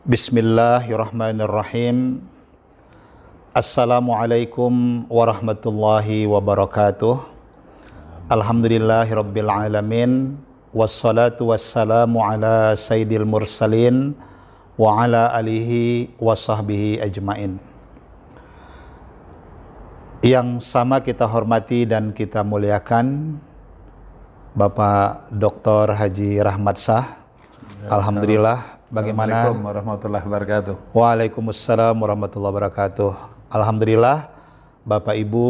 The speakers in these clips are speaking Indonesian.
Bismillahirrahmanirrahim. Assalamualaikum warahmatullahi wabarakatuh. Alhamdulillahirabbil alamin. Wassalatu wassalamu ala sayyidil mursalin wa ala alihi wa sahbihi ajmain. Yang sama kita hormati dan kita muliakan Bapak Dr. Haji Rahmat Shah. Alhamdulillah. Bagaimana? Assalamualaikum warahmatullahi wabarakatuh. Waalaikumsalam warahmatullahi wabarakatuh. Alhamdulillah, Bapak Ibu,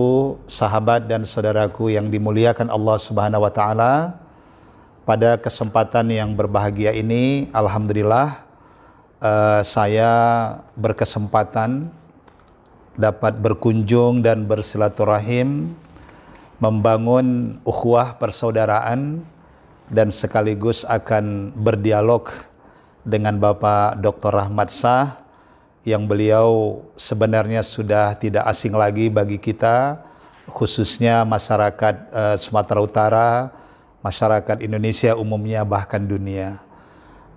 sahabat dan saudaraku yang dimuliakan Allah Subhanahu wa taala. Pada kesempatan yang berbahagia ini, alhamdulillah saya berkesempatan dapat berkunjung dan bersilaturahim, membangun ukhuwah persaudaraan dan sekaligus akan berdialog dengan Bapak Dr. Rahmat Shah yang beliau sebenarnya sudah tidak asing lagi bagi kita, khususnya masyarakat Sumatera Utara, masyarakat Indonesia umumnya, bahkan dunia.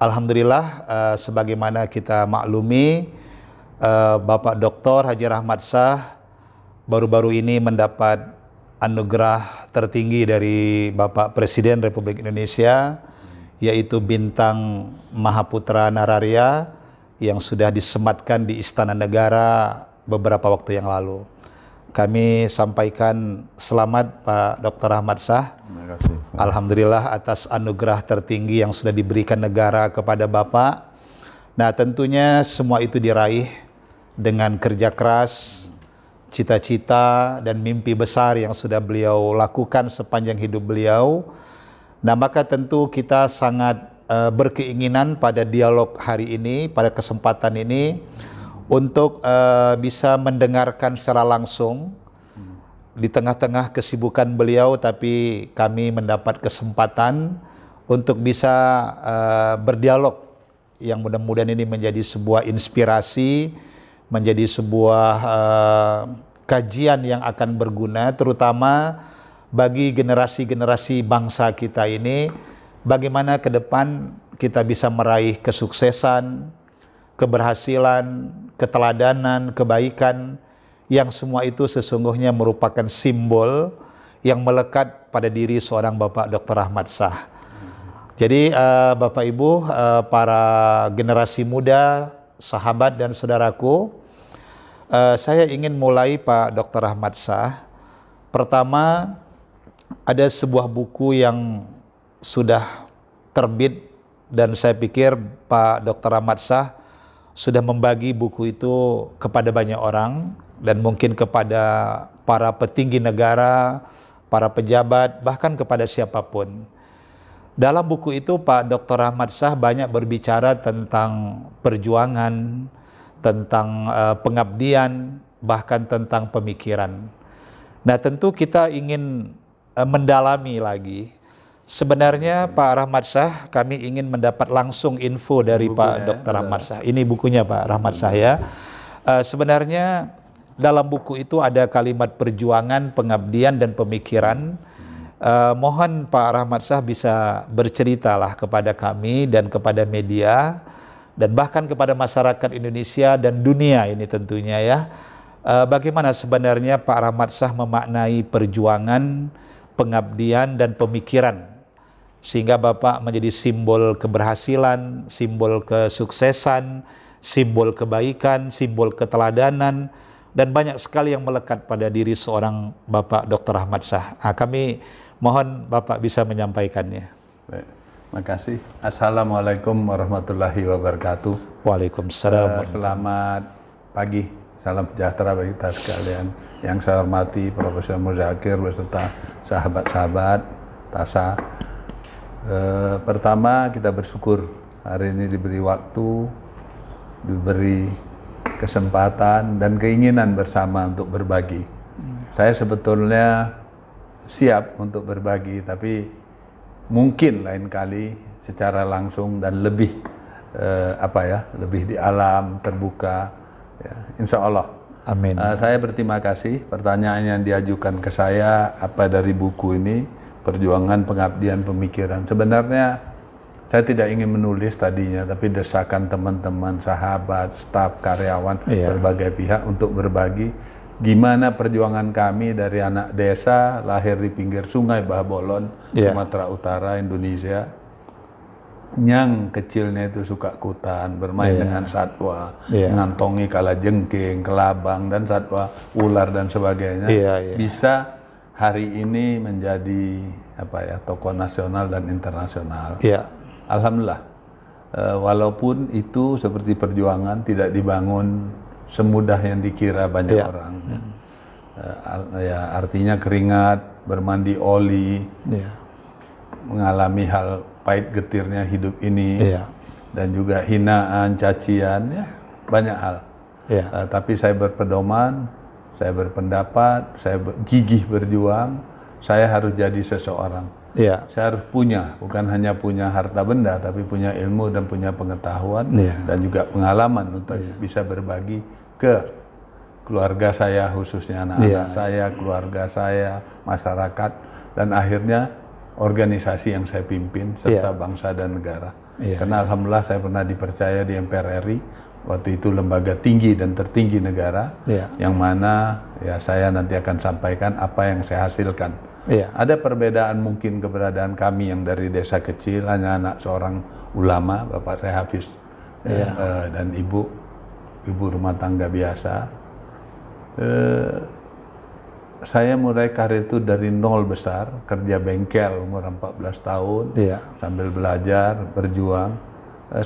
Alhamdulillah, sebagaimana kita maklumi, Bapak Dr. Haji Rahmat Shah baru-baru ini mendapat anugerah tertinggi dari Bapak Presiden Republik Indonesia, yaitu Bintang Mahaputra Nararya yang sudah disematkan di Istana Negara beberapa waktu yang lalu. Kami sampaikan selamat Pak Dr. Rahmat Shah. Terima kasih. Alhamdulillah atas anugerah tertinggi yang sudah diberikan negara kepada Bapak. Nah, tentunya semua itu diraih dengan kerja keras, cita-cita dan mimpi besar yang sudah beliau lakukan sepanjang hidup beliau. Nah, maka tentu kita sangat berkeinginan pada dialog hari ini, pada kesempatan ini, untuk bisa mendengarkan secara langsung di tengah-tengah kesibukan beliau, tapi kami mendapat kesempatan untuk bisa berdialog yang mudah-mudahan ini menjadi sebuah inspirasi, menjadi sebuah kajian yang akan berguna, terutama bagi generasi-generasi bangsa kita ini, bagaimana ke depan kita bisa meraih kesuksesan, keberhasilan, keteladanan, kebaikan, yang semua itu sesungguhnya merupakan simbol yang melekat pada diri seorang Bapak Dr. Rahmat Shah. Jadi Bapak Ibu, para generasi muda, sahabat dan saudaraku, saya ingin mulai Pak Dr. Rahmat Shah. Pertama, ada sebuah buku yang sudah terbit dan saya pikir Pak Dr. Rahmat Shah sudah membagi buku itu kepada banyak orang dan mungkin kepada para petinggi negara, para pejabat, bahkan kepada siapapun. Dalam buku itu Pak Dr. Rahmat Shah banyak berbicara tentang perjuangan, tentang pengabdian, bahkan tentang pemikiran. Nah, tentu kita ingin mendalami lagi. Sebenarnya Pak Rahmat Shah, kami ingin mendapat langsung info dari Pak Dr. Rahmat Shah. Ini bukunya Pak Rahmat Shah ya. Sebenarnya dalam buku itu ada kalimat perjuangan, pengabdian dan pemikiran. Mohon Pak Rahmat Shah bisa berceritalah kepada kami dan kepada media dan bahkan kepada masyarakat Indonesia dan dunia ini tentunya ya. Bagaimana sebenarnya Pak Rahmat Shah memaknai perjuangan, pengabdian dan pemikiran sehingga Bapak menjadi simbol keberhasilan, simbol kesuksesan, simbol kebaikan, simbol keteladanan dan banyak sekali yang melekat pada diri seorang Bapak Dr. Rahmat Shah. Kami mohon Bapak bisa menyampaikannya. Baik, makasih. Assalamualaikum warahmatullahi wabarakatuh. Waalaikumsalam. Selamat pagi, salam sejahtera bagi kita sekalian. Yang saya hormati Profesor Muzakir beserta sahabat-sahabat TASA. Pertama kita bersyukur hari ini diberi waktu, diberi kesempatan dan keinginan bersama untuk berbagi. Saya sebetulnya siap untuk berbagi, tapi mungkin lain kali secara langsung dan lebih lebih di alam terbuka, ya, insya Allah. Amin. Saya berterima kasih. Pertanyaan yang diajukan ke saya, apa dari buku ini, Perjuangan Pengabdian Pemikiran. Sebenarnya saya tidak ingin menulis tadinya, tapi desakan teman-teman, sahabat, staf, karyawan, berbagai pihak untuk berbagi gimana perjuangan kami dari anak desa, lahir di pinggir sungai Babolon, Sumatera Utara, Indonesia. Yang kecilnya itu suka kutan, bermain dengan satwa, ngantongi kalajengking, kelabang, dan satwa ular dan sebagainya. Bisa hari ini menjadi tokoh nasional dan internasional. Alhamdulillah, walaupun itu seperti perjuangan tidak dibangun semudah yang dikira banyak orang. Artinya keringat, bermandi oli, mengalami hal pahit getirnya hidup ini, dan juga hinaan, cacian, banyak hal. Tapi saya berpedoman, saya berpendapat, saya gigih berjuang, saya harus jadi seseorang. Saya harus punya, bukan hanya punya harta benda, tapi punya ilmu dan punya pengetahuan dan juga pengalaman untuk bisa berbagi ke keluarga saya, khususnya anak-anak saya, keluarga saya, masyarakat, dan akhirnya organisasi yang saya pimpin serta bangsa dan negara. Karena alhamdulillah saya pernah dipercaya di MPR RI, waktu itu lembaga tinggi dan tertinggi negara, yang mana saya nanti akan sampaikan apa yang saya hasilkan. Ada perbedaan mungkin keberadaan kami yang dari desa kecil, hanya anak seorang ulama, bapak saya Hafiz, dan ibu rumah tangga biasa. Saya mulai karir itu dari nol besar, kerja bengkel umur 14 tahun, sambil belajar, berjuang.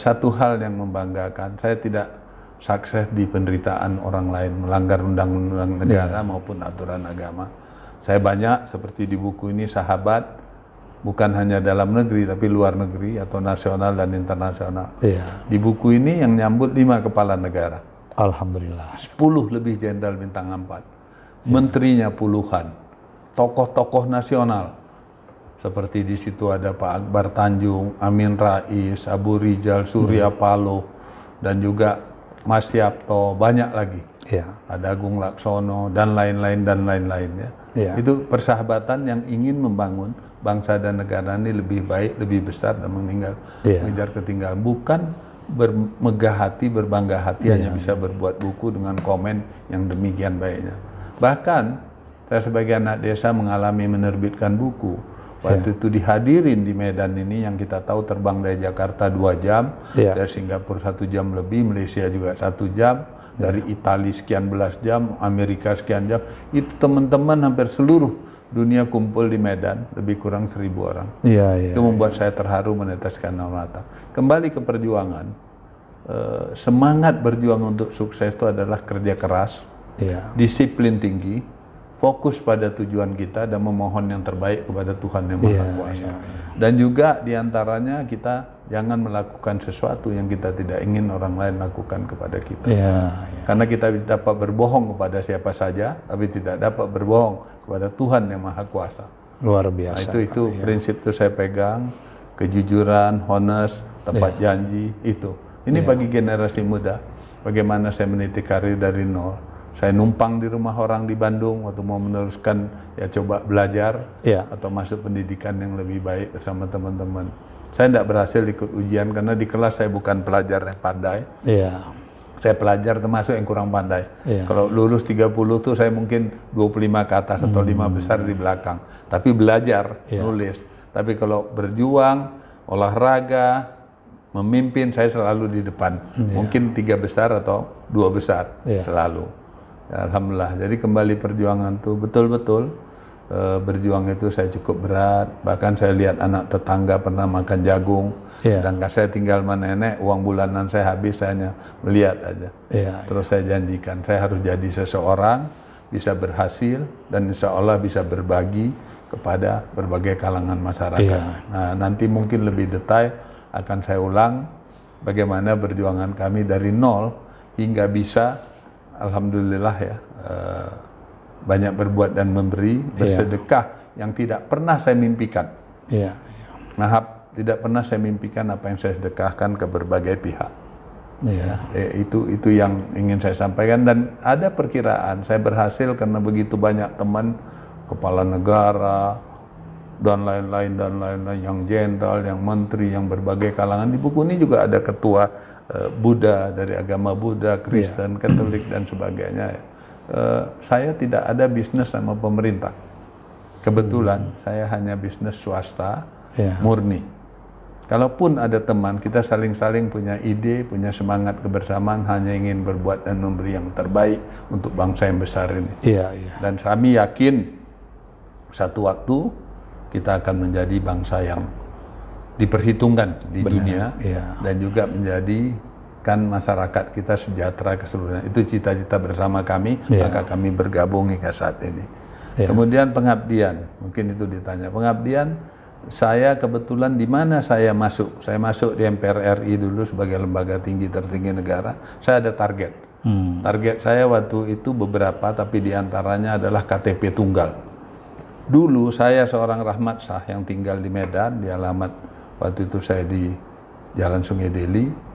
Satu hal yang membanggakan, saya tidak sukses di penderitaan orang lain, melanggar undang-undang negara maupun aturan agama. Saya banyak, seperti di buku ini, sahabat, bukan hanya dalam negeri, tapi luar negeri, atau nasional dan internasional. Di buku ini yang nyambut 5 kepala negara. Alhamdulillah. 10 lebih jenderal bintang 4. Menterinya puluhan. Tokoh-tokoh nasional. Seperti di situ ada Pak Akbar Tanjung, Amin Rais, Abu Rizal, Surya Paloh, dan juga Mas Yapto, banyak lagi. Ada Agung Laksono, dan lain-lain, Itu persahabatan yang ingin membangun bangsa dan negara ini lebih baik, lebih besar, dan mengejar ketinggalan. Bukan bermegah hati, berbangga hati, hanya bisa berbuat buku dengan komen yang demikian baiknya. Bahkan saya sebagai anak desa mengalami menerbitkan buku. Waktu itu dihadirin di Medan ini, yang kita tahu terbang dari Jakarta 2 jam, dari Singapura 1 jam lebih, Malaysia juga 1 jam, dari Italia sekian belas jam, Amerika sekian jam. Itu teman-teman hampir seluruh dunia kumpul di Medan, lebih kurang 1000 orang. Itu membuat saya terharu, meneteskan air mata. Kembali ke perjuangan, semangat berjuang untuk sukses itu adalah kerja keras, disiplin tinggi, fokus pada tujuan kita, dan memohon yang terbaik kepada Tuhan Yang Maha Kuasa. Dan juga diantaranya kita jangan melakukan sesuatu yang kita tidak ingin orang lain lakukan kepada kita. Karena kita dapat berbohong kepada siapa saja, tapi tidak dapat berbohong kepada Tuhan Yang Maha Kuasa. Luar biasa. Nah, itu prinsip itu saya pegang, kejujuran, honest, tepat janji, itu. Ini bagi generasi muda, bagaimana saya meniti karir dari nol. Saya numpang di rumah orang di Bandung waktu mau meneruskan, coba belajar atau masuk pendidikan yang lebih baik bersama teman-teman. Saya tidak berhasil ikut ujian karena di kelas saya bukan pelajar yang pandai. Saya pelajar termasuk yang kurang pandai. Kalau lulus 30 tuh saya mungkin 25 ke atas atau 5 besar di belakang. Tapi belajar, nulis. Tapi kalau berjuang, olahraga, memimpin, saya selalu di depan. Mungkin 3 besar atau 2 besar selalu. Alhamdulillah. Jadi kembali perjuangan tuh betul-betul berjuang itu saya cukup berat. Bahkan saya lihat anak tetangga pernah makan jagung, sedangkan saya tinggal sama nenek, uang bulanan saya habis, saya hanya melihat aja. Terus saya janjikan saya harus jadi seseorang, bisa berhasil, dan insya Allah bisa berbagi kepada berbagai kalangan masyarakat. Nah, nanti mungkin lebih detail akan saya ulang bagaimana perjuangan kami dari nol hingga bisa, alhamdulillah banyak berbuat dan memberi, bersedekah yang tidak pernah saya mimpikan. Tidak pernah saya mimpikan apa yang saya sedekahkan ke berbagai pihak. Itu yang ingin saya sampaikan, dan ada perkiraan saya berhasil karena begitu banyak teman kepala negara dan lain-lain yang jenderal, yang menteri, yang berbagai kalangan. Di buku ini juga ada ketua Buddha dari agama Buddha, Kristen, Katolik dan sebagainya. Saya tidak ada bisnis sama pemerintah. Kebetulan saya hanya bisnis swasta murni. Kalaupun ada teman, kita saling-saling punya ide, punya semangat kebersamaan, hanya ingin berbuat dan memberi yang terbaik untuk bangsa yang besar ini. Dan kami yakin satu waktu kita akan menjadi bangsa yang diperhitungkan di dunia, dan juga menjadikan masyarakat kita sejahtera keseluruhan. Itu cita-cita bersama kami, maka kami bergabung hingga saat ini. Kemudian pengabdian, mungkin itu ditanya. Pengabdian, saya kebetulan di mana saya masuk? Saya masuk di MPR RI dulu sebagai lembaga tinggi tertinggi negara. Saya ada target. Target saya waktu itu beberapa, tapi diantaranya adalah KTP tunggal. Dulu saya seorang Rahmat Shah yang tinggal di Medan, di alamat waktu itu saya di Jalan Sungai Deli.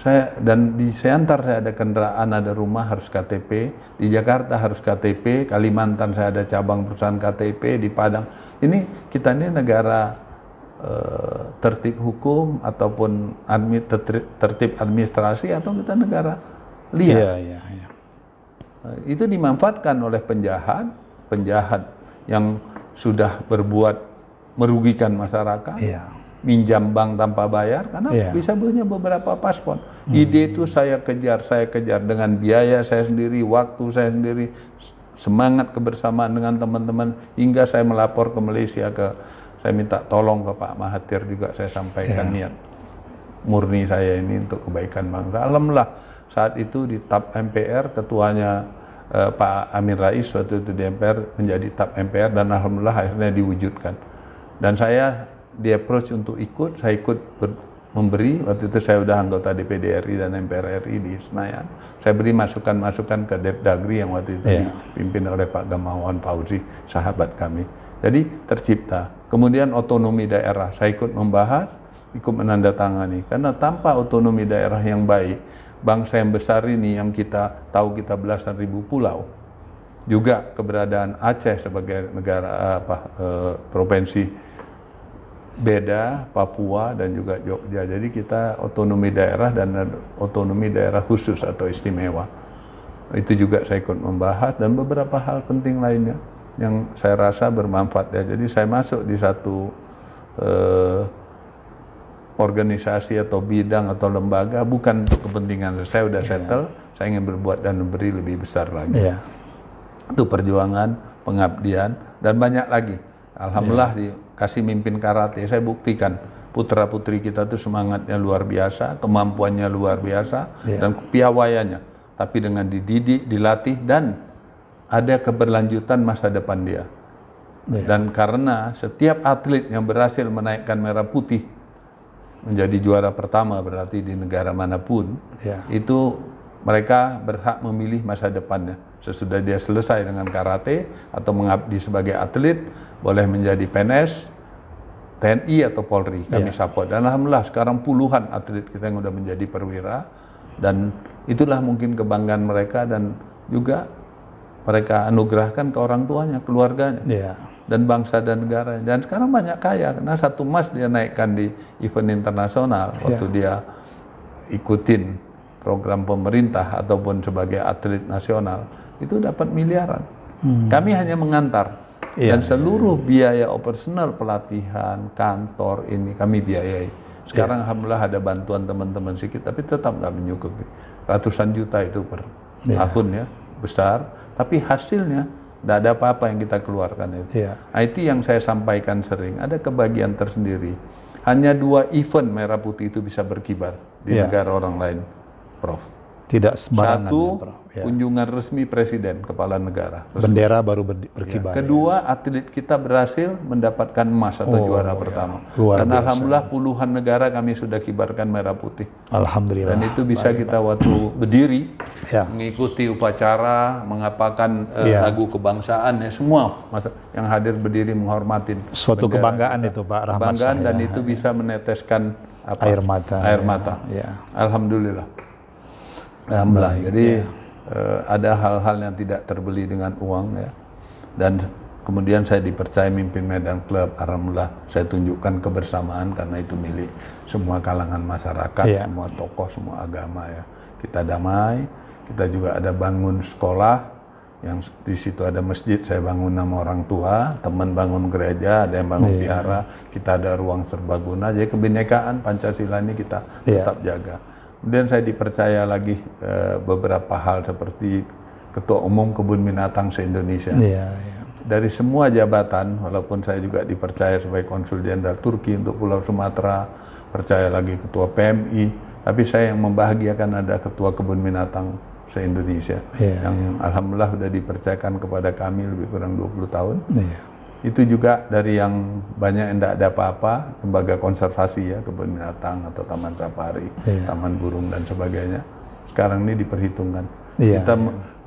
Di Siantar saya ada kendaraan, ada rumah, harus KTP. Di Jakarta harus KTP. Kalimantan saya ada cabang perusahaan KTP. Di Padang. Ini kita ini negara tertib hukum ataupun tertib administrasi, atau kita negara liar. Itu dimanfaatkan oleh penjahat yang sudah berbuat merugikan masyarakat. Minjam bank tanpa bayar karena bisa punya beberapa paspor. Ide itu saya kejar dengan biaya saya sendiri, waktu saya sendiri, semangat kebersamaan dengan teman-teman, hingga saya melapor ke Malaysia, saya minta tolong ke Pak Mahathir juga, saya sampaikan niat murni saya ini untuk kebaikan bangsa. Alhamdulillah saat itu di TAP MPR, ketuanya Pak Amin Rais waktu itu di MPR menjadi TAP MPR, dan alhamdulillah akhirnya diwujudkan. Dan saya di-approach untuk ikut, saya ikut memberi. Waktu itu saya udah anggota DPD RI dan MPR RI di Senayan. Saya beri masukan-masukan ke Depdagri yang waktu itu dipimpin oleh Pak Gamawan Fauzi, sahabat kami. Jadi tercipta. Kemudian otonomi daerah, saya ikut membahas, ikut menandatangani. Karena tanpa otonomi daerah yang baik, bangsa yang besar ini yang kita tahu kita belasan ribu pulau, juga keberadaan Aceh sebagai negara provinsi beda, Papua dan juga Jogja. Jadi kita otonomi daerah dan otonomi daerah khusus atau istimewa. Itu juga saya ikut membahas, dan beberapa hal penting lainnya yang saya rasa bermanfaat ya. Jadi saya masuk di satu organisasi atau bidang atau lembaga bukan untuk kepentingan saya udah settle, saya ingin berbuat dan memberi lebih besar lagi. Itu perjuangan, pengabdian, dan banyak lagi. Alhamdulillah dikasih mimpin karate, saya buktikan putra-putri kita tuh semangatnya luar biasa, kemampuannya luar biasa, dan kepiawaiannya. Tapi dengan dididik, dilatih, dan ada keberlanjutan masa depan dia. Dan karena setiap atlet yang berhasil menaikkan merah putih menjadi juara pertama berarti di negara manapun, itu mereka berhak memilih masa depannya. Sesudah dia selesai dengan karate atau mengabdi sebagai atlet, boleh menjadi PNS, TNI atau Polri, kami support. Dan alhamdulillah sekarang puluhan atlet kita yang udah menjadi perwira, dan itulah mungkin kebanggaan mereka, dan juga mereka anugerahkan ke orang tuanya, keluarganya, dan bangsa dan negara. Dan sekarang banyak kaya, karena satu emas dia naikkan di event internasional waktu dia ikutin program pemerintah ataupun sebagai atlet nasional, itu dapat miliaran. Kami hanya mengantar, dan seluruh biaya operasional pelatihan, kantor ini kami biayai. Sekarang alhamdulillah ada bantuan teman-teman sedikit, tapi tetap nggak mencukupi. Ratusan juta itu per tahun ya, besar, tapi hasilnya tidak ada apa-apa yang kita keluarkan itu. Itu yang saya sampaikan sering, ada kebahagiaan tersendiri. Hanya 2 event merah putih itu bisa berkibar di negara orang lain, Prof. Tidak sembarangan. Satu, kunjungan resmi presiden, kepala negara. Bendera baru berkibar. Kedua, atlet kita berhasil mendapatkan emas atau juara pertama. Karena alhamdulillah puluhan negara kami sudah kibarkan merah putih. Alhamdulillah. Dan itu bisa kita waktu berdiri, mengikuti upacara, mengapakan lagu kebangsaan, semua yang hadir berdiri menghormatin. Suatu kebanggaan itu Pak Rahmat. Kebanggaan, dan itu bisa meneteskan Air mata. Air mata. Ya. Alhamdulillah. Alhamdulillah. Jadi ada hal-hal yang tidak terbeli dengan uang ya. Dan kemudian saya dipercaya mimpin Medan Club. Alhamdulillah saya tunjukkan kebersamaan karena itu milik semua kalangan masyarakat, semua tokoh, semua agama ya. Kita damai. Kita juga ada bangun sekolah. Yang di situ ada masjid, saya bangun nama orang tua, teman bangun gereja, ada yang bangun vihara, kita ada ruang serbaguna, jadi kebinekaan Pancasila ini kita tetap jaga. Kemudian saya dipercaya lagi beberapa hal seperti Ketua Umum Kebun Binatang se-Indonesia. Dari semua jabatan, walaupun saya juga dipercaya sebagai Konsul Jenderal Turki untuk Pulau Sumatera, percaya lagi Ketua PMI, tapi saya yang membahagiakan ada Ketua Kebun Binatang se-Indonesia yang alhamdulillah sudah dipercayakan kepada kami lebih kurang 20 tahun. Itu juga dari yang banyak yang tidak ada apa-apa, lembaga konservasi ya, kebun binatang atau taman safari, taman burung dan sebagainya. Sekarang ini diperhitungkan.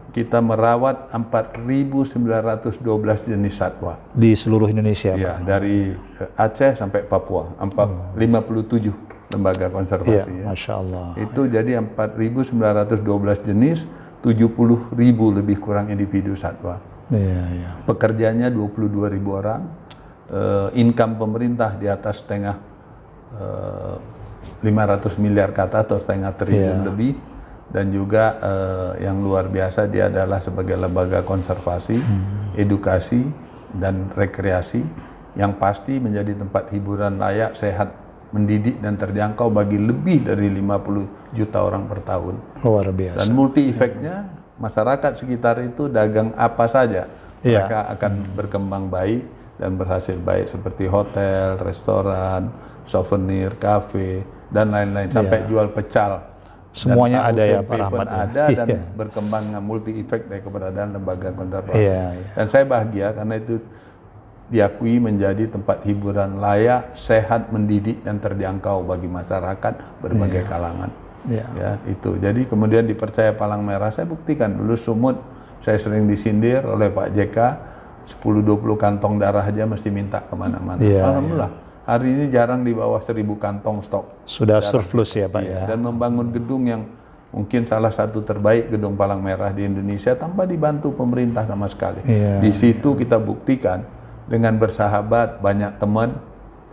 Kita merawat 4.912 jenis satwa di seluruh Indonesia. Ya, dari Aceh sampai Papua, 57 lembaga konservasi. Masya Allah. Itu jadi 4.912 jenis, 70.000 lebih kurang individu satwa. Pekerjanya 22.000 orang, income pemerintah di atas setengah 500 miliar kata atau setengah triliun lebih, dan juga yang luar biasa dia adalah sebagai lembaga konservasi, edukasi dan rekreasi yang pasti menjadi tempat hiburan layak, sehat, mendidik dan terjangkau bagi lebih dari 50 juta orang per tahun. Luar biasa. Dan multi efeknya masyarakat sekitar itu dagang apa saja mereka akan berkembang baik dan berhasil baik, seperti hotel, restoran, souvenir, kafe dan lain-lain, sampai jual pecal. Semuanya ada ya Pak Rahmat. Ada dan berkembang multi efek dari keberadaan lembaga konservasi. Dan saya bahagia karena itu diakui menjadi tempat hiburan layak, sehat, mendidik dan terjangkau bagi masyarakat berbagai kalangan. Ya, itu. Jadi kemudian dipercaya Palang Merah, saya buktikan dulu Sumut, saya sering disindir oleh Pak JK, 10-20 kantong darah aja mesti minta kemana-mana. Alhamdulillah, hari ini jarang di bawah 1.000 kantong stok. Sudah surplus ya Pak ya. Dan membangun gedung yang mungkin salah satu terbaik gedung Palang Merah di Indonesia tanpa dibantu pemerintah sama sekali. Di situ kita buktikan dengan bersahabat, banyak teman.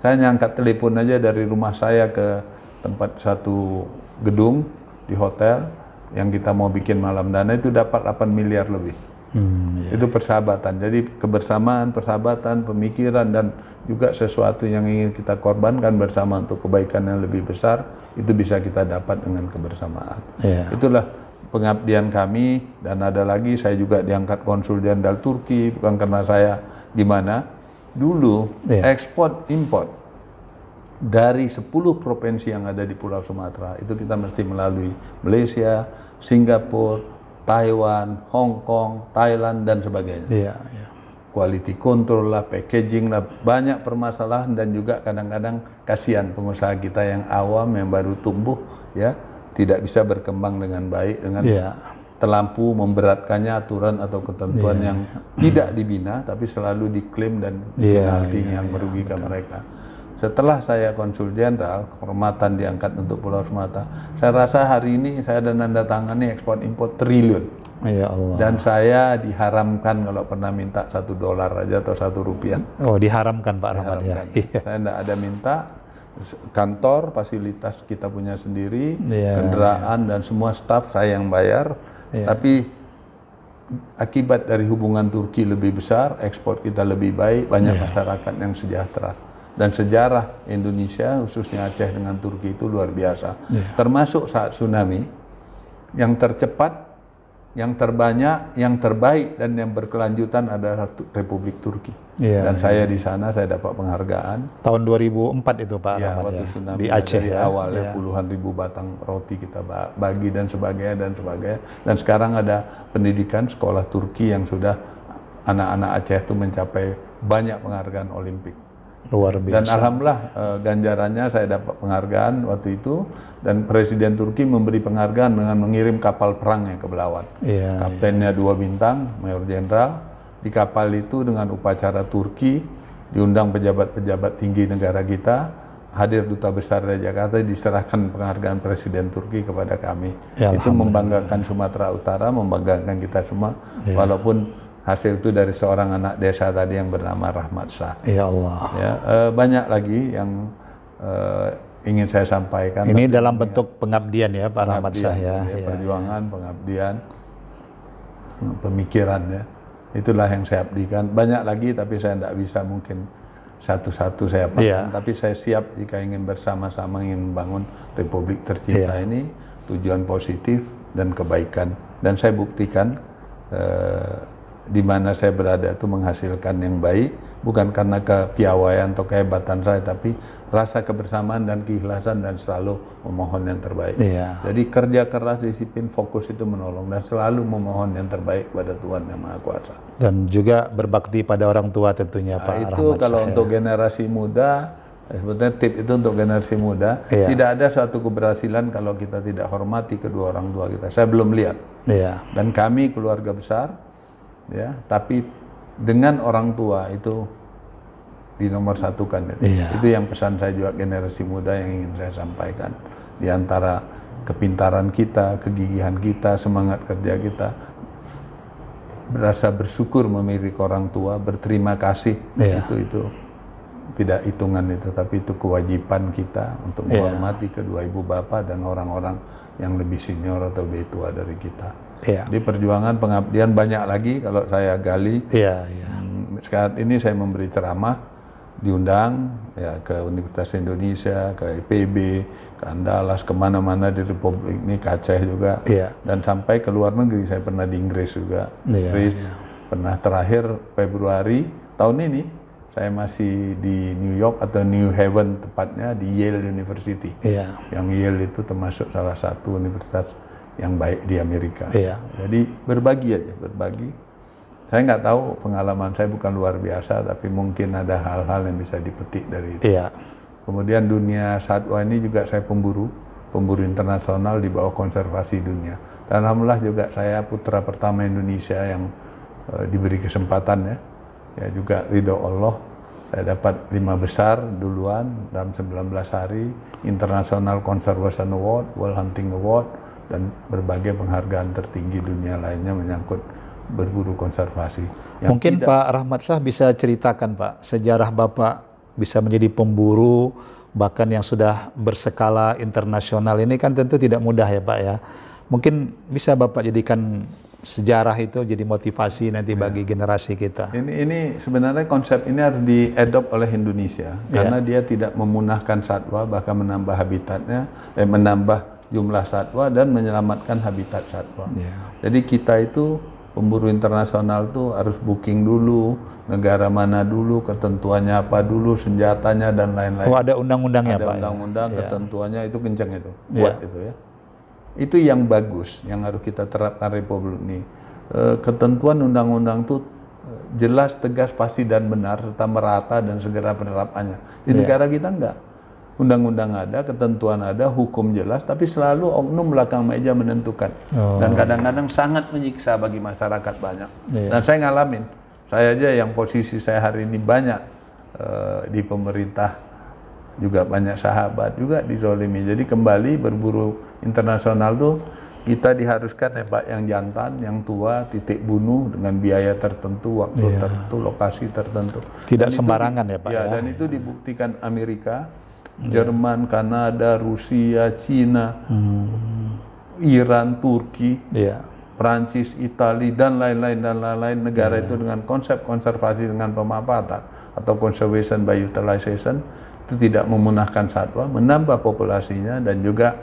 Saya ngangkat telepon aja dari rumah saya ke tempat satu gedung di hotel yang kita mau bikin malam dana, itu dapat 8 miliar lebih. Itu persahabatan. Jadi kebersamaan, persahabatan, pemikiran dan juga sesuatu yang ingin kita korbankan bersama untuk kebaikan yang lebih besar, itu bisa kita dapat dengan kebersamaan. Itulah pengabdian kami. Dan ada lagi, saya juga diangkat Konsul Jenderal Turki, bukan karena saya gimana. Dulu ekspor import dari 10 provinsi yang ada di Pulau Sumatera itu kita mesti melalui Malaysia, Singapura, Taiwan, Hong Kong, Thailand dan sebagainya. Quality control lah, packaging lah, banyak permasalahan. Dan juga kadang-kadang kasihan pengusaha kita yang awam, yang baru tumbuh ya, tidak bisa berkembang dengan baik dengan terlampau memberatkannya aturan atau ketentuan yang tidak dibina, tapi selalu diklaim dan penalti yang merugikan mereka. Setelah saya Konsul Jenderal, kehormatan diangkat untuk Pulau Sumatera, saya rasa hari ini saya ada nanda tangani ekspor impor triliun. Dan saya diharamkan kalau pernah minta $1 aja atau Rp1. Oh, diharamkan Pak Rahmat ya. Saya tidak ada minta. Kantor, fasilitas kita punya sendiri, kendaraan dan semua staf saya yang bayar. Tapi akibat dari hubungan Turki lebih besar, ekspor kita lebih baik, banyak masyarakat yang sejahtera. Dan sejarah Indonesia, khususnya Aceh dengan Turki itu luar biasa. Termasuk saat tsunami, yang tercepat, yang terbanyak, yang terbaik dan yang berkelanjutan adalah Republik Turki. Dan saya di sana, saya dapat penghargaan. Tahun 2004 itu Pak Rahmat waktu tsunami di Aceh dari awalnya puluhan ribu batang roti kita bagi dan sebagainya. Dan sekarang ada pendidikan sekolah Turki yang sudah anak-anak Aceh itu mencapai banyak penghargaan Olimpik. Luar biasa. Dan alhamdulillah ganjarannya saya dapat penghargaan waktu itu, dan Presiden Turki memberi penghargaan dengan mengirim kapal perangnya ke Belawan. Kaptennya 2 bintang, Mayor Jenderal. Di kapal itu dengan upacara Turki diundang pejabat-pejabat tinggi negara kita, hadir duta besar dari Jakarta, diserahkan penghargaan Presiden Turki kepada kami. Ya, itu membanggakan Sumatera Utara, membanggakan kita semua, walaupun hasil itu dari seorang anak desa tadi yang bernama Rahmat Shah. Ya Allah. Ya, banyak lagi yang ingin saya sampaikan. Ini dalam bentuk pengabdian ya Pak Rahmat Shah ya. Perjuangan, pengabdian, pemikiran ya. Itulah yang saya abdikan. Banyak lagi tapi saya tidak bisa mungkin satu-satu saya pakai. Tapi saya siap jika ingin bersama-sama ingin membangun Republik tercinta ini, tujuan positif dan kebaikan. Dan saya buktikan di mana saya berada itu menghasilkan yang baik, bukan karena kepiawaian atau kehebatan saya, tapi rasa kebersamaan dan keikhlasan dan selalu memohon yang terbaik. Jadi kerja keras, disiplin, fokus itu menolong dan selalu memohon yang terbaik kepada Tuhan Yang Maha Kuasa. Dan juga berbakti pada orang tua tentunya Pak Rahmat. Itu kalau untuk generasi muda, sebetulnya tip itu untuk generasi muda, tidak ada suatu keberhasilan kalau kita tidak hormati kedua orang tua kita. Saya belum lihat. Dan kami keluarga besar, ya, tapi dengan orang tua itu dinomor satukan itu. Itu yang pesan saya juga generasi muda yang ingin saya sampaikan. Di antara kepintaran kita, kegigihan kita, semangat kerja kita, berasa bersyukur memiliki orang tua, berterima kasih, itu tidak hitungan itu, tapi itu kewajiban kita untuk menghormati kedua ibu bapak dan orang-orang yang lebih senior atau lebih tua dari kita. Di perjuangan pengabdian banyak lagi kalau saya gali. Sekarang ini saya memberi ceramah, diundang ya ke Universitas Indonesia, ke IPB, ke Andalas, kemana-mana di Republik ini, ke Aceh juga, dan sampai ke luar negeri. Saya pernah di Inggris juga, pernah terakhir Februari tahun ini saya masih di New York atau New Haven tepatnya, di Yale University. Yang Yale itu termasuk salah satu universitas yang baik di Amerika. Jadi berbagi aja, berbagi. Saya nggak tahu, pengalaman saya bukan luar biasa, tapi mungkin ada hal-hal yang bisa dipetik dari itu. Kemudian dunia satwa ini juga saya pemburu internasional di bawah konservasi dunia. Dan alhamdulillah juga saya putra pertama Indonesia yang diberi kesempatan ya juga ridho Allah. Saya dapat 5 besar duluan dalam 19 hari, International Conservation Award, World Hunting Award, dan berbagai penghargaan tertinggi dunia lainnya menyangkut berburu konservasi. Mungkin Pak Rahmat Shah bisa ceritakan Pak, sejarah Bapak bisa menjadi pemburu, bahkan yang sudah berskala internasional ini kan tentu tidak mudah ya Pak ya. Mungkin bisa Bapak jadikan sejarah itu jadi motivasi nanti bagi generasi kita. Ini sebenarnya konsep ini harus diadopt oleh Indonesia, karena dia tidak memunahkan satwa, bahkan menambah habitatnya, menambah jumlah satwa dan menyelamatkan habitat satwa. Jadi kita itu pemburu internasional tuh harus booking dulu, negara mana dulu, ketentuannya apa dulu, senjatanya dan lain-lain. Oh, ada undang-undangnya Pak? Ada undang-undang, ketentuannya itu kencang itu, kuat itu ya. Itu yang bagus, yang harus kita terapkan Republik ini. Ketentuan undang-undang itu jelas, tegas, pasti dan benar, serta merata dan segera penerapannya. Di negara kita enggak. Undang-undang ada, ketentuan ada, hukum jelas, tapi selalu oknum belakang meja menentukan. Dan kadang-kadang sangat menyiksa bagi masyarakat banyak. Dan saya ngalamin, saya aja yang posisi saya hari ini banyak di pemerintah, juga banyak sahabat, juga dizolimi. Jadi kembali berburu internasional tuh kita diharuskan nembak yang jantan, yang tua, titik bunuh dengan biaya tertentu, waktu tertentu, lokasi tertentu. Tidak sembarangan ya Pak ya? Dan itu dibuktikan Amerika, Jerman, Kanada, Rusia, Cina, Iran, Turki, Prancis, Italia, dan lain-lain negara itu dengan konsep konservasi dengan pemanfaatan atau conservation by utilization itu tidak memunahkan satwa, menambah populasinya dan juga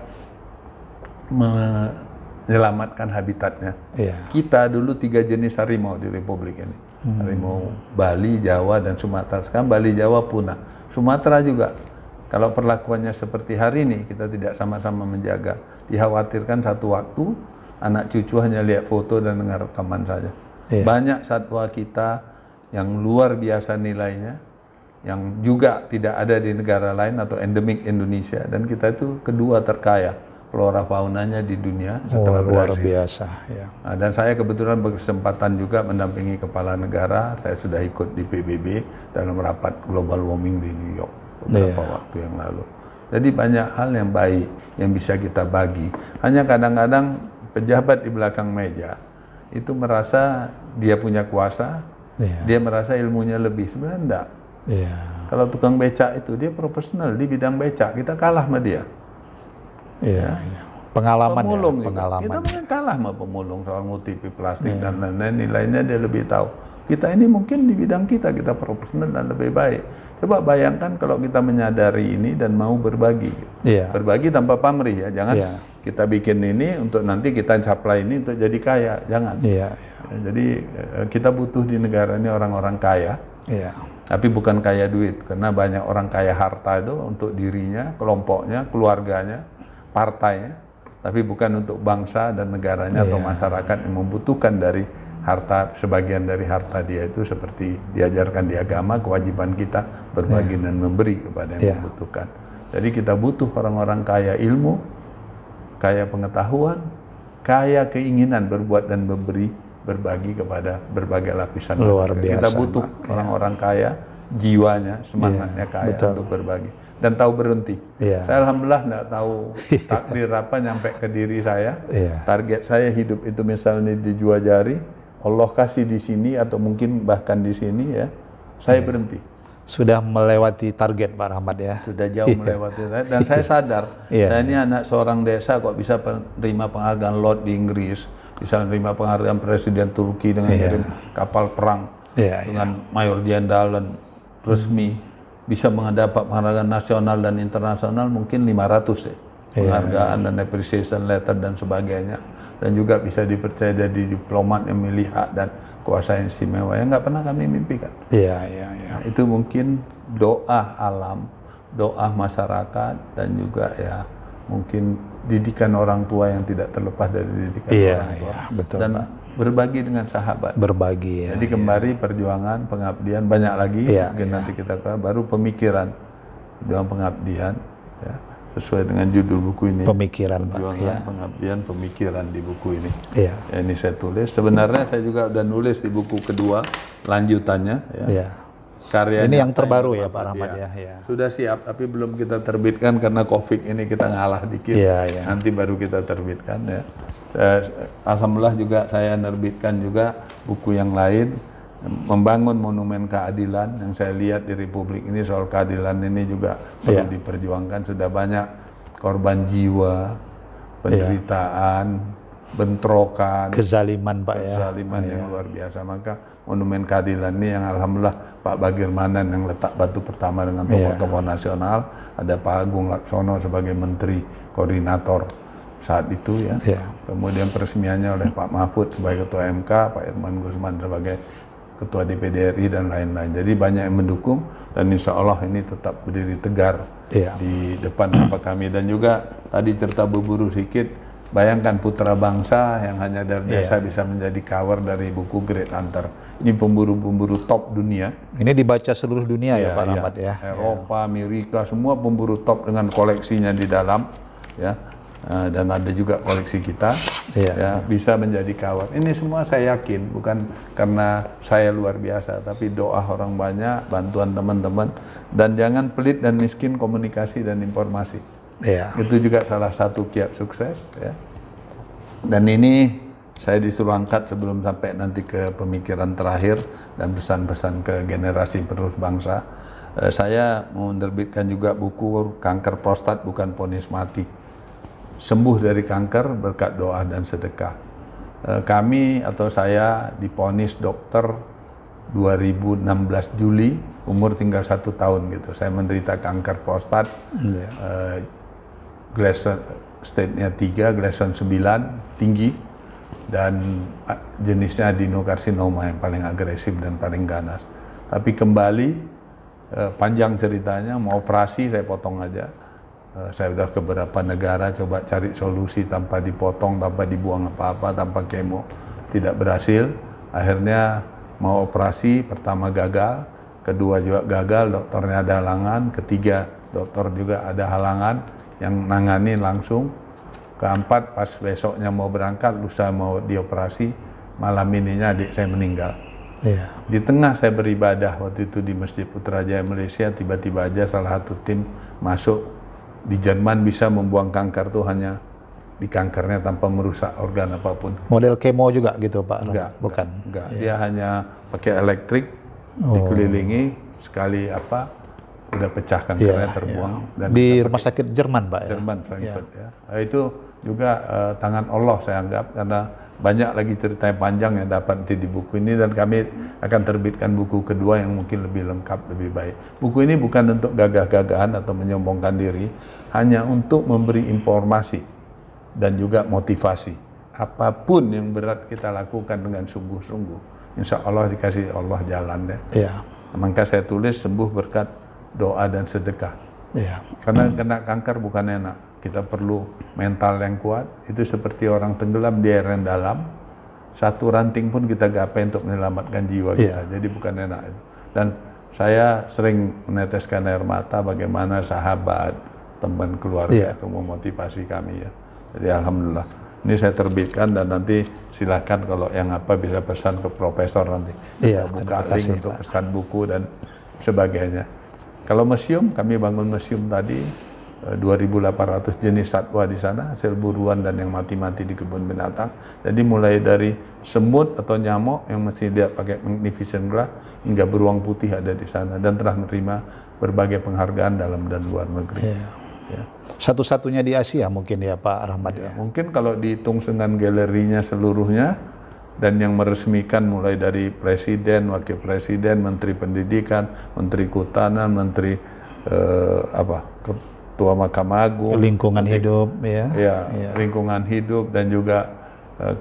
menyelamatkan habitatnya. Kita dulu 3 jenis harimau di Republik ini, harimau Bali, Jawa, dan Sumatera. Sekarang Bali, Jawa punah, Sumatera juga. Kalau perlakuannya seperti hari ini, kita tidak sama-sama menjaga. Dikhawatirkan satu waktu, anak cucu hanya lihat foto dan dengar rekaman saja. Banyak satwa kita yang luar biasa nilainya, yang juga tidak ada di negara lain atau endemik Indonesia. Dan kita itu kedua terkaya flora faunanya di dunia setelah luar biasa. Nah, dan saya kebetulan berkesempatan juga mendampingi kepala negara. Saya sudah ikut di PBB dalam rapat global warming di New York beberapa waktu yang lalu. Jadi banyak hal yang baik yang bisa kita bagi. Hanya kadang-kadang pejabat di belakang meja itu merasa dia punya kuasa, dia merasa ilmunya lebih. Sebenarnya enggak. Kalau tukang becak itu dia profesional di bidang becak, kita kalah sama dia. Pengalaman pemulung ya, pengalaman. Kita mungkin kalah sama pemulung soal multipi plastik dan lain-lain, nilainya dia lebih tahu. Kita ini mungkin di bidang kita profesional dan lebih baik. Coba bayangkan kalau kita menyadari ini dan mau berbagi. Berbagi tanpa pamrih ya, jangan kita bikin ini untuk nanti kita supply ini untuk jadi kaya, jangan. Jadi kita butuh di negara ini orang-orang kaya, tapi bukan kaya duit, karena banyak orang kaya harta itu untuk dirinya, kelompoknya, keluarganya, partainya, tapi bukan untuk bangsa dan negaranya atau masyarakat yang membutuhkan dari harta. Sebagian dari harta dia itu seperti diajarkan di agama, kewajiban kita berbagi dan memberi kepada yang membutuhkan. Jadi kita butuh orang-orang kaya ilmu, kaya pengetahuan, kaya keinginan berbuat dan memberi, berbagi kepada berbagai lapisan. Luar biasa. Kita butuh orang-orang kaya, jiwanya, semangatnya kaya untuk berbagi dan tahu berhenti. Saya alhamdulillah nggak tahu takdir apa nyampe ke diri saya. Target saya hidup itu misalnya di Juwajari, Allah kasih di sini atau mungkin bahkan di sini ya, saya berhenti. Sudah melewati target Pak Rahmat ya. Sudah jauh melewati dan saya sadar, saya ini anak seorang desa kok bisa menerima penghargaan Lord di Inggris, bisa menerima penghargaan Presiden Turki dengan kirim kapal perang dengan Mayor Jenderal dan resmi, bisa mendapat penghargaan nasional dan internasional mungkin 500 ya. Penghargaan dan appreciation letter dan sebagainya, dan juga bisa dipercaya jadi diplomat yang memilih hak dan kuasa yang istimewa yang nggak pernah kami mimpikan. Nah, itu mungkin doa alam, doa masyarakat, dan juga ya mungkin didikan orang tua yang tidak terlepas dari didikan orang tua. Betul, dan Pak. Berbagi dengan sahabat. Berbagi ya. Jadi kembali perjuangan, pengabdian banyak lagi. Mungkin nanti kita baru pemikiran, perjuangan pengabdian. Ya. Sesuai dengan judul buku ini, pemikiran, perjuangan, pengabdian, pemikiran di buku ini. Ya, ini saya tulis. Sebenarnya saya juga udah nulis di buku kedua lanjutannya. Karya ini yang terbaru ya Pak Rahmat ya. Sudah siap, tapi belum kita terbitkan karena COVID ini kita ngalah dikit. Nanti baru kita terbitkan ya. Alhamdulillah juga saya menerbitkan juga buku yang lain, membangun monumen keadilan yang saya lihat di Republik ini. Soal keadilan ini juga perlu diperjuangkan. Sudah banyak korban jiwa, penderitaan, bentrokan, kezaliman Pak kezaliman yang luar biasa. Maka monumen keadilan ini yang alhamdulillah Pak Bagir Manan yang letak batu pertama dengan tokoh-tokoh nasional, ada Pak Agung Laksono sebagai menteri koordinator saat itu ya. Kemudian peresmiannya oleh Pak Mahfud sebagai ketua MK, Pak Irman Gusman sebagai ketua DPD RI dan lain-lain. Jadi banyak yang mendukung dan insya Allah ini tetap berdiri tegar di depan apa kami. Dan juga tadi cerita berburu sedikit, bayangkan putra bangsa yang hanya dari desa bisa menjadi cover dari buku Great Hunter. Ini pemburu-pemburu top dunia. Ini dibaca seluruh dunia ya Pak Rahmat ya. Eropa, Amerika, semua pemburu top dengan koleksinya di dalam ya. Dan ada juga koleksi kita bisa menjadi cover. Ini semua saya yakin bukan karena saya luar biasa, tapi doa orang banyak, bantuan teman-teman, dan jangan pelit dan miskin komunikasi dan informasi. Itu juga salah satu kiat sukses ya. Dan ini saya disuruh angkat sebelum sampai nanti ke pemikiran terakhir dan pesan-pesan ke generasi penerus bangsa. Saya menerbitkan juga buku Kanker Prostat Bukan Vonis Mati. Sembuh dari kanker berkat doa dan sedekah. Kami atau saya divonis dokter 2016 Juli, umur tinggal 1 tahun gitu. Saya menderita kanker prostat, Gleason stage-nya 3, Gleason 9, tinggi, dan jenisnya adenokarsinoma yang paling agresif dan paling ganas. Tapi kembali, panjang ceritanya, mau operasi saya potong aja. Saya udah ke beberapa negara coba cari solusi tanpa dipotong, tanpa dibuang apa-apa, tanpa kemo, tidak berhasil. Akhirnya mau operasi, pertama gagal, kedua juga gagal, dokternya ada halangan, ketiga dokter juga ada halangan yang nangani langsung, keempat pas besoknya mau berangkat, lusa mau dioperasi, malam ininya adik saya meninggal. Iya. Di tengah saya beribadah waktu itu di Masjid Putrajaya Malaysia, tiba-tiba aja salah satu tim masuk di Jerman bisa membuang kanker tuh hanya di kankernya tanpa merusak organ apapun. Model kemo juga gitu Pak? Enggak, Bukan? enggak. Dia hanya pakai elektrik, dikelilingi, sekali udah pecah kankernya terbuang. Dan di rumah sakit Jerman Pak ya? Jerman, Frankfurt ya. Itu juga tangan Allah saya anggap, karena banyak lagi cerita yang panjang yang dapat nanti di buku ini, dan kami akan terbitkan buku kedua yang mungkin lebih lengkap, lebih baik. Buku ini bukan untuk gagah-gagahan atau menyombongkan diri, hanya untuk memberi informasi dan juga motivasi. Apapun yang berat kita lakukan dengan sungguh-sungguh, insya Allah dikasih Allah jalan ya. Iya. Maka saya tulis sembuh berkat doa dan sedekah. Iya. Karena kena kanker bukan enak. Kita perlu mental yang kuat. Itu seperti orang tenggelam di air yang dalam. Satu ranting pun kita gapai untuk menyelamatkan jiwa kita. Jadi bukan enak. Dan saya sering meneteskan air mata bagaimana sahabat, teman keluarga itu memotivasi kami ya. Jadi alhamdulillah. Ini saya terbitkan, dan nanti silakan kalau yang bisa pesan ke profesor nanti. Iya, buka terima kasih, link untuk Pak. pesan buku dan sebagainya. Kalau museum, kami bangun museum tadi 2.800 jenis satwa di sana, hasil buruan dan yang mati-mati di kebun binatang. Jadi mulai dari semut atau nyamuk yang mesti dia pakai magnificent glass hingga beruang putih ada di sana, dan telah menerima berbagai penghargaan dalam dan luar negeri. Ya. Satu-satunya di Asia mungkin ya Pak Rahmat ya. Mungkin kalau dihitung dengan galerinya seluruhnya, dan yang meresmikan mulai dari presiden, wakil presiden, menteri pendidikan, menteri kehutanan, menteri ketua Mahkamah Agung, Lingkungan hidup ya. Lingkungan hidup, dan juga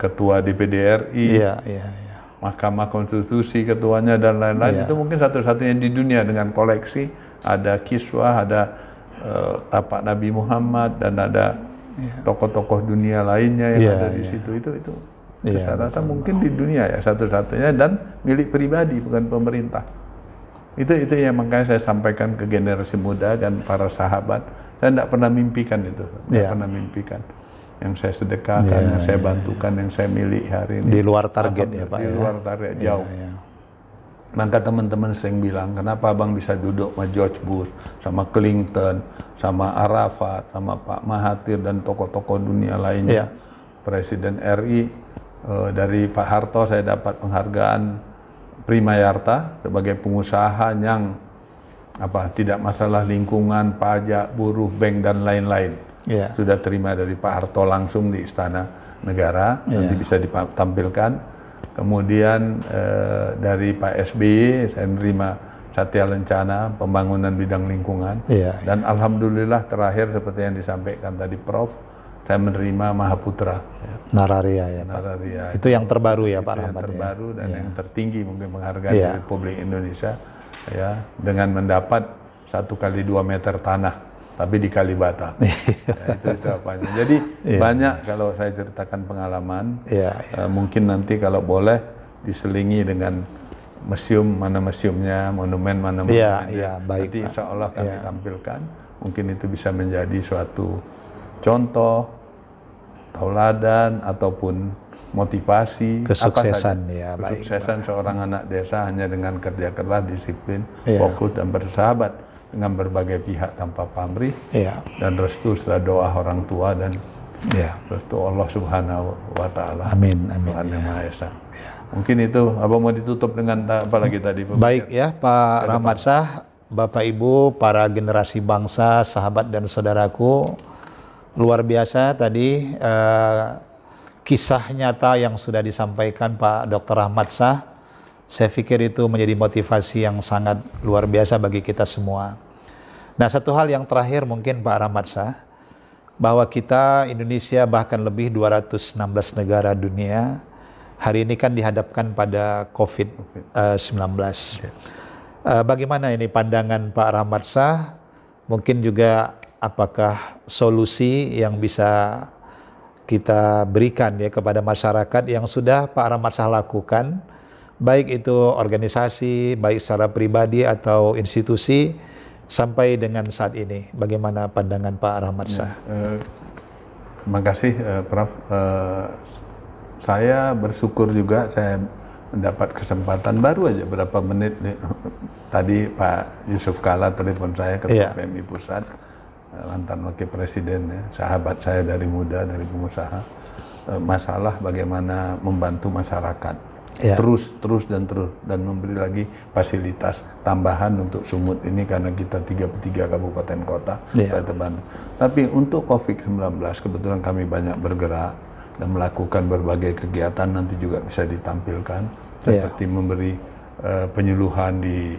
ketua DPD RI, Mahkamah Konstitusi ketuanya dan lain-lain. Itu mungkin satu-satunya di dunia dengan koleksi, ada kiswah, ada tapak Nabi Muhammad, dan ada tokoh-tokoh dunia lainnya yang ada di situ. Itu saya rasa mungkin di dunia ya satu-satunya, dan milik pribadi bukan pemerintah. Itu yang makanya saya sampaikan ke generasi muda dan para sahabat. Saya tidak pernah mimpikan itu, tidak pernah mimpikan. Yang saya sedekahkan, yang saya bantukan, yang saya milik hari ini. Di luar target ya Pak. Di luar target jauh. Maka teman-teman sering bilang, kenapa Abang bisa duduk sama George Bush, sama Clinton, sama Arafat, sama Pak Mahathir, dan tokoh-tokoh dunia lainnya. Presiden RI, dari Pak Harto saya dapat penghargaan Prima Yarta sebagai pengusaha yang tidak masalah lingkungan, pajak, buruh, bank, dan lain-lain. Sudah terima dari Pak Harto langsung di Istana Negara, nanti bisa ditampilkan. Kemudian dari Pak SBY saya menerima Satya Lencana, pembangunan bidang lingkungan. Dan alhamdulillah terakhir seperti yang disampaikan tadi Prof, saya menerima Mahaputra. Nararia ya Pak. Nararia. Itu yang terbaru ya Pak Rahmat. Yang terbaru dan yang tertinggi mungkin penghargaan dari Republik Indonesia ya, dengan mendapat 1 x 2 meter tanah, tapi di Kalibata. Itu apanya. Jadi banyak kalau saya ceritakan pengalaman. Mungkin nanti kalau boleh diselingi dengan museum, mana museumnya, monumen mana monumennya. Baik, nanti insya Allah kami tampilkan. Mungkin itu bisa menjadi suatu contoh, tauladan, ataupun motivasi, kesuksesan kesuksesan seorang anak desa hanya dengan kerja keras, disiplin, fokus, dan bersahabat dengan berbagai pihak tanpa pamrih, dan restu serta doa orang tua, dan restu Allah Subhanahu wa Ta'ala. Amin. Tuhan Yang Maha Esa. Mungkin itu, apa mau ditutup dengan apa lagi tadi? Baik ya Pak Rahmat Shah, Bapak Ibu, para generasi bangsa, sahabat dan saudaraku, luar biasa tadi kisah nyata yang sudah disampaikan Pak Dr. Rahmat Shah. Saya pikir itu menjadi motivasi yang sangat luar biasa bagi kita semua. Nah, satu hal yang terakhir mungkin Pak Rahmat Shah, bahwa kita Indonesia bahkan lebih 216 negara dunia hari ini kan dihadapkan pada COVID-19. Bagaimana ini pandangan Pak Rahmat Shah? Mungkin juga apakah solusi yang bisa kita berikan ya kepada masyarakat yang sudah Pak Rahmat Shah lakukan, baik itu organisasi, baik secara pribadi atau institusi, sampai dengan saat ini. Bagaimana pandangan Pak Rahmat Shah? Terima kasih Prof. Saya bersyukur juga, saya mendapat kesempatan baru aja berapa menit tadi Pak Yusuf Kala telepon saya, Ketua PMI Pusat, mantan Wakil Presiden, ya, sahabat saya dari muda, dari pengusaha, masalah bagaimana membantu masyarakat. Terus dan memberi lagi fasilitas tambahan untuk Sumut ini karena kita 33 kabupaten kota Bandung. Tapi untuk COVID-19 kebetulan kami banyak bergerak dan melakukan berbagai kegiatan, nanti juga bisa ditampilkan seperti memberi penyuluhan di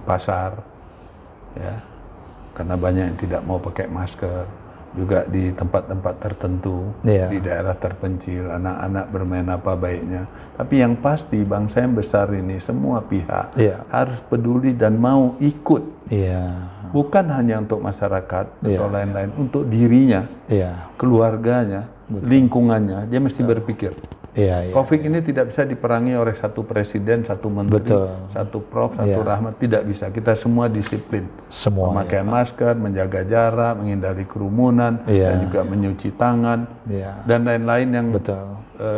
pasar, ya, karena banyak yang tidak mau pakai masker. Juga di tempat-tempat tertentu, di daerah terpencil, anak-anak bermain apa baiknya. Tapi yang pasti bangsa yang besar ini, semua pihak harus peduli dan mau ikut. Bukan hanya untuk masyarakat atau lain-lain, untuk dirinya, keluarganya, lingkungannya, dia mesti berpikir. Covid ini tidak bisa diperangi oleh satu presiden, satu menteri, satu prof, satu rahmat, tidak bisa. Kita semua disiplin, memakai masker, menjaga jarak, menghindari kerumunan, dan juga mencuci tangan, dan lain-lain yang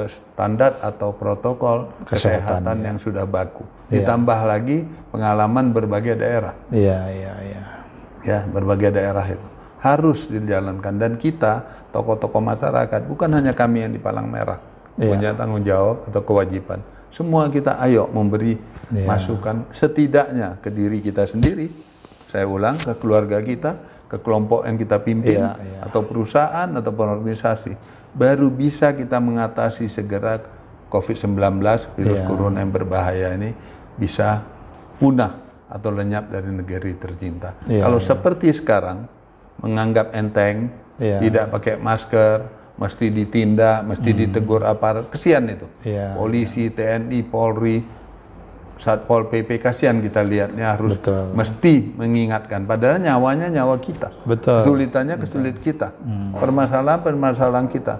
standar atau protokol kesehatan yang sudah baku. Ditambah lagi pengalaman berbagai daerah. Ya, berbagai daerah itu harus dijalankan, dan kita tokoh-tokoh masyarakat, bukan hanya kami yang di Palang Merah punya tanggung jawab atau kewajiban. Semua kita ayo memberi masukan setidaknya ke diri kita sendiri. Saya ulang, ke keluarga kita, ke kelompok yang kita pimpin, atau perusahaan atau organisasi. Baru bisa kita mengatasi segera COVID-19, virus corona yang berbahaya ini bisa punah atau lenyap dari negeri tercinta. Kalau seperti sekarang menganggap enteng, tidak pakai masker, mesti ditindak, mesti ditegur aparat, kesian itu. Polisi, TNI, Polri, Satpol PP, kasihan kita lihatnya, harus mesti mengingatkan. Padahal nyawanya nyawa kita, kesulitannya kesulit kita, permasalahan kita.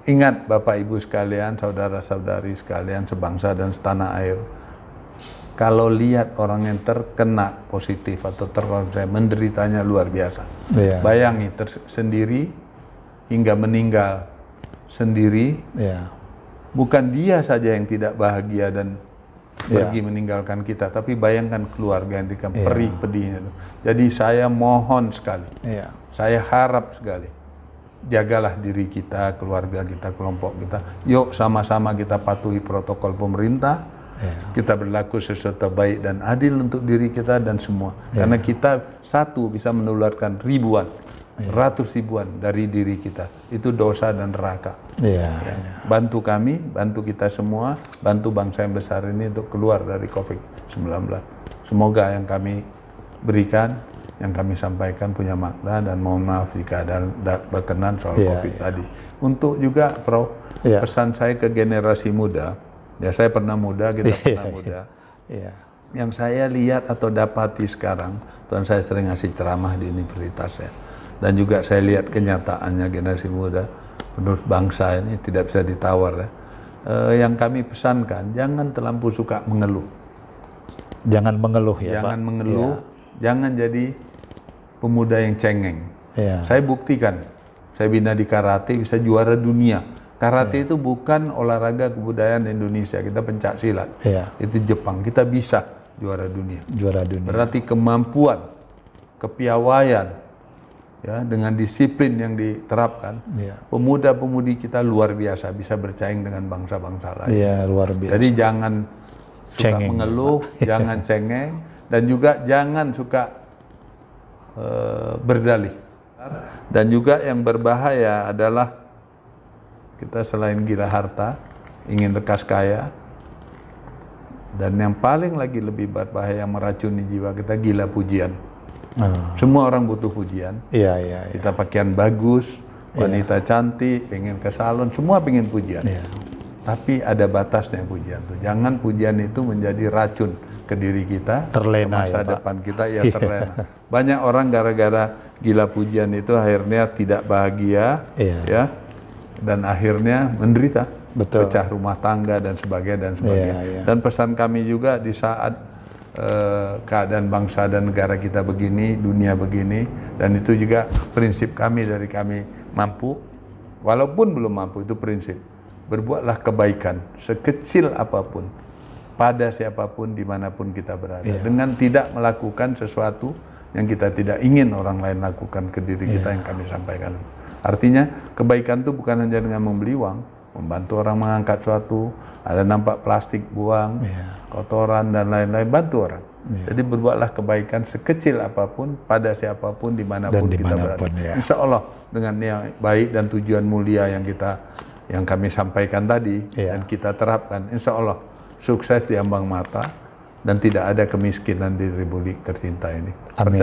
Ingat Bapak Ibu sekalian, saudara-saudari sekalian, sebangsa dan setanah air, kalau lihat orang yang terkena positif atau terkonfirmasi, menderitanya luar biasa. Bayangi sendiri hingga meninggal sendiri, bukan dia saja yang tidak bahagia dan pergi meninggalkan kita, tapi bayangkan keluarga yang perih pedihnya itu. Jadi saya mohon sekali, saya harap sekali, jagalah diri kita, keluarga kita, kelompok kita. Yuk sama-sama kita patuhi protokol pemerintah, kita berlaku sesuatu baik dan adil untuk diri kita dan semua. Karena kita satu bisa menularkan ribuan, ratus ribuan dari diri kita. Itu dosa dan neraka. Bantu kami, bantu kita semua, bantu bangsa yang besar ini untuk keluar dari COVID-19. Semoga yang kami berikan, yang kami sampaikan punya makna, dan mohon maaf jika ada berkenan soal COVID tadi. Untuk juga Prof, pesan saya ke generasi muda, ya saya pernah muda, kita pernah muda. Yang saya lihat atau dapati sekarang, dan saya sering ngasih ceramah di universitas ya, dan juga saya lihat kenyataannya generasi muda, penerus bangsa ini tidak bisa ditawar ya. Yang kami pesankan, jangan terlampau suka mengeluh. Jangan mengeluh ya Jangan Pak. mengeluh, jangan jadi pemuda yang cengeng. Saya buktikan, saya bina di karate bisa juara dunia. Karate itu bukan olahraga kebudayaan Indonesia, kita pencak silat. Itu Jepang, kita bisa juara dunia. Berarti kemampuan, kepiawaian, ya, dengan disiplin yang diterapkan, pemuda-pemudi kita luar biasa, bisa bersaing dengan bangsa-bangsa lain. Luar biasa. Jadi jangan suka mengeluh, jangan cengeng, dan juga jangan suka berdalih. Dan juga yang berbahaya adalah kita selain gila harta, ingin lekas kaya, dan yang paling lagi lebih berbahaya meracuni jiwa kita, gila pujian. Semua orang butuh pujian. Kita pakaian bagus, wanita cantik, pengen ke salon, semua pengen pujian. Tapi ada batasnya pujian tuh. Jangan pujian itu menjadi racun ke diri kita, terlena ke masa depan kita, ya terlena. Banyak orang gara-gara gila pujian itu akhirnya tidak bahagia, ya, dan akhirnya menderita, pecah rumah tangga dan sebagainya. Dan pesan kami juga di saat keadaan bangsa dan negara kita begini, dunia begini, dan itu juga prinsip kami dari kami mampu, walaupun belum mampu, itu prinsip. berbuatlah kebaikan sekecil apapun pada siapapun dimanapun kita berada, dengan tidak melakukan sesuatu yang kita tidak ingin orang lain lakukan ke diri kita yang kami sampaikan. Artinya kebaikan itu bukan hanya dengan membeli uang, membantu orang mengangkat suatu, ada nampak plastik buang, kotoran dan lain-lain, bantu orang. Jadi berbuatlah kebaikan sekecil apapun pada siapapun dimanapun kita berada. Insya Allah dengan yang baik dan tujuan mulia yang kami sampaikan tadi dan kita terapkan, insya Allah sukses di ambang mata dan tidak ada kemiskinan di Republik tercinta ini. Amin.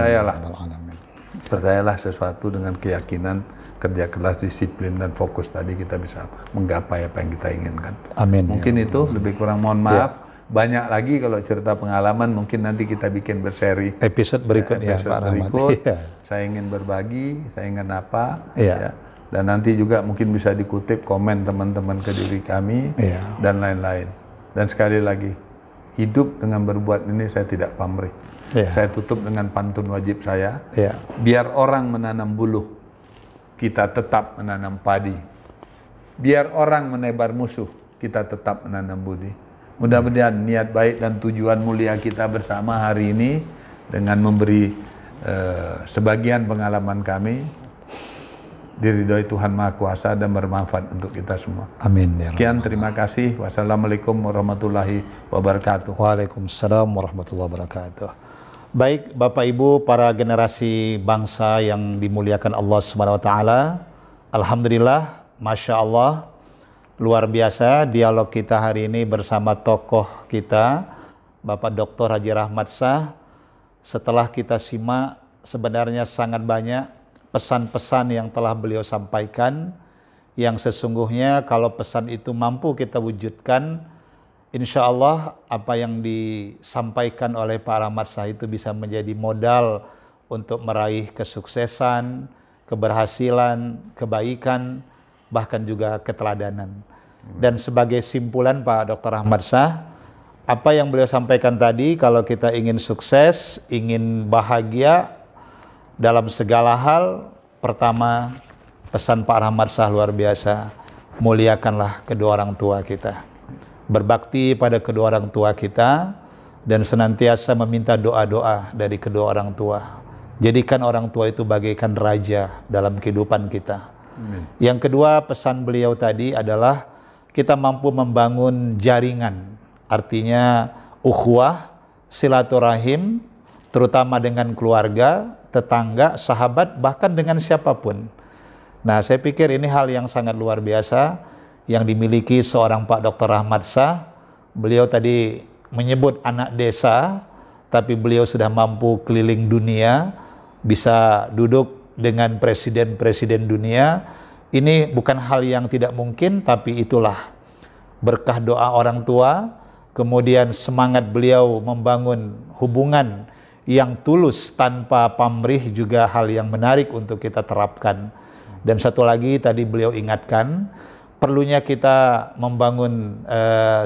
Percayalah sesuatu dengan keyakinan, kerja keras, disiplin dan fokus tadi kita bisa menggapai apa yang kita inginkan. Amin. Mungkin itu lebih kurang mohon maaf. Banyak lagi kalau cerita pengalaman mungkin nanti kita bikin berseri episode berikutnya Pak Rahmat. Saya ingin berbagi, saya ingin apa ya. Dan nanti juga mungkin bisa dikutip komen teman-teman ke diri kami dan lain-lain. Dan sekali lagi, hidup dengan berbuat ini saya tidak pamrih. Saya tutup dengan pantun wajib saya. Biar orang menanam buluh, kita tetap menanam padi. Biar orang menebar musuh, kita tetap menanam budi. Mudah-mudahan niat baik dan tujuan mulia kita bersama hari ini dengan memberi sebagian pengalaman kami diridhoi Tuhan Maha Kuasa dan bermanfaat untuk kita semua. Amin. Sekian, terima kasih. Wassalamualaikum warahmatullahi wabarakatuh. Waalaikumsalam warahmatullahi wabarakatuh. Baik Bapak Ibu para generasi bangsa yang dimuliakan Allah Subhanahu wa taala. Alhamdulillah, Masya Allah, luar biasa dialog kita hari ini bersama tokoh kita, Bapak Dr. Haji Rahmat Shah. Setelah kita simak, sebenarnya sangat banyak pesan-pesan yang telah beliau sampaikan, yang sesungguhnya kalau pesan itu mampu kita wujudkan, insya Allah apa yang disampaikan oleh Pak Rahmat Shah itu bisa menjadi modal untuk meraih kesuksesan, keberhasilan, kebaikan, bahkan juga keteladanan. Dan sebagai simpulan Pak Dr. Rahmat Shah, apa yang beliau sampaikan tadi, kalau kita ingin sukses, ingin bahagia dalam segala hal, pertama pesan Pak Rahmat Shah luar biasa, muliakanlah kedua orang tua kita, berbakti pada kedua orang tua kita, dan senantiasa meminta doa-doa dari kedua orang tua. Jadikan orang tua itu bagaikan raja dalam kehidupan kita. Yang kedua, pesan beliau tadi adalah kita mampu membangun jaringan, artinya ukhuwah, silaturahim, terutama dengan keluarga, tetangga, sahabat, bahkan dengan siapapun. Nah, saya pikir ini hal yang sangat luar biasa yang dimiliki seorang Pak Dr. Rahmat Shah. Beliau tadi menyebut anak desa, tapi beliau sudah mampu keliling dunia, bisa duduk dengan presiden-presiden dunia. Ini bukan hal yang tidak mungkin, tapi itulah berkah doa orang tua, kemudian semangat beliau membangun hubungan yang tulus tanpa pamrih juga hal yang menarik untuk kita terapkan. Dan satu lagi tadi beliau ingatkan, perlunya kita membangun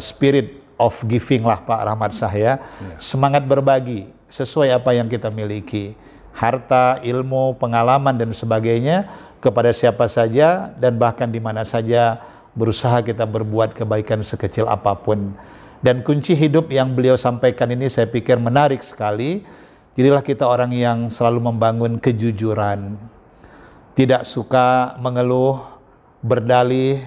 spirit of giving lah Pak Rahmat Shah ya. Semangat berbagi sesuai apa yang kita miliki, harta, ilmu, pengalaman dan sebagainya, kepada siapa saja dan bahkan di mana saja berusaha kita berbuat kebaikan sekecil apapun. Dan kunci hidup yang beliau sampaikan ini saya pikir menarik sekali. Jadilah kita orang yang selalu membangun kejujuran, tidak suka mengeluh, berdalih,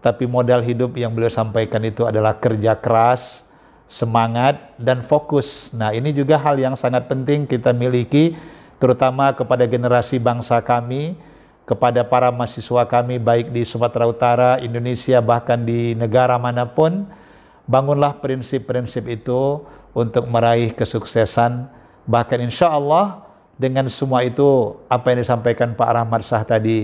tapi modal hidup yang beliau sampaikan itu adalah kerja keras, semangat, dan fokus. Nah, ini juga hal yang sangat penting kita miliki, terutama kepada generasi bangsa kami, kepada para mahasiswa kami baik di Sumatera Utara, Indonesia, bahkan di negara manapun. Bangunlah prinsip-prinsip itu untuk meraih kesuksesan. Bahkan insya Allah dengan semua itu, apa yang disampaikan Pak Rahmat Shah tadi,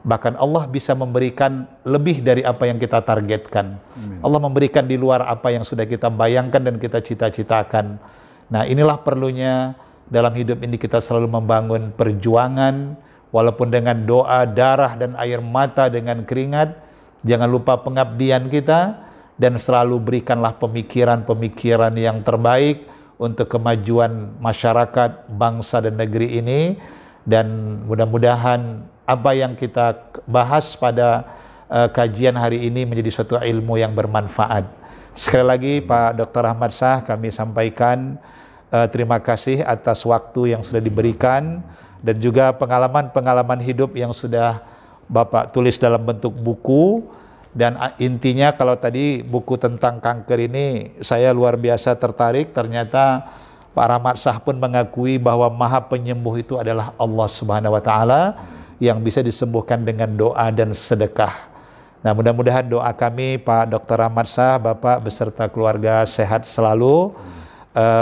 bahkan Allah bisa memberikan lebih dari apa yang kita targetkan. Allah memberikan di luar apa yang sudah kita bayangkan dan kita cita-citakan. Nah, inilah perlunya dalam hidup ini kita selalu membangun perjuangan, walaupun dengan doa, darah, dan air mata, dengan keringat. Jangan lupa pengabdian kita, dan selalu berikanlah pemikiran-pemikiran yang terbaik untuk kemajuan masyarakat, bangsa, dan negeri ini. Dan mudah-mudahan apa yang kita bahas pada kajian hari ini menjadi suatu ilmu yang bermanfaat. Sekali lagi Pak Dr. Ahmad Shah, kami sampaikan terima kasih atas waktu yang sudah diberikan dan juga pengalaman-pengalaman hidup yang sudah Bapak tulis dalam bentuk buku. Dan intinya kalau tadi buku tentang kanker ini saya luar biasa tertarik, ternyata Pak Rahmat Shah pun mengakui bahwa Maha Penyembuh itu adalah Allah Subhanahu wa taala yang bisa disembuhkan dengan doa dan sedekah. Nah, mudah-mudahan doa kami Pak Dr. Rahmat Shah, Bapak beserta keluarga sehat selalu,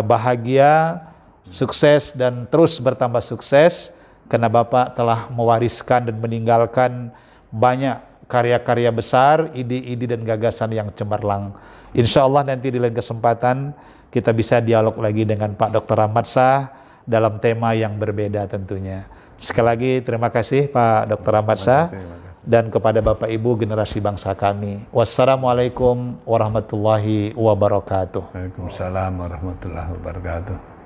bahagia, sukses dan terus bertambah sukses karena Bapak telah mewariskan dan meninggalkan banyak karya-karya besar, ide-ide dan gagasan yang cemerlang. Insya Allah nanti di lain kesempatan kita bisa dialog lagi dengan Pak Dr. Ahmad Shah dalam tema yang berbeda tentunya. Sekali lagi terima kasih Pak Dr. Ahmad Shah dan kepada Bapak Ibu generasi bangsa kami. Wassalamualaikum warahmatullahi wabarakatuh. Waalaikumsalam warahmatullahi wabarakatuh.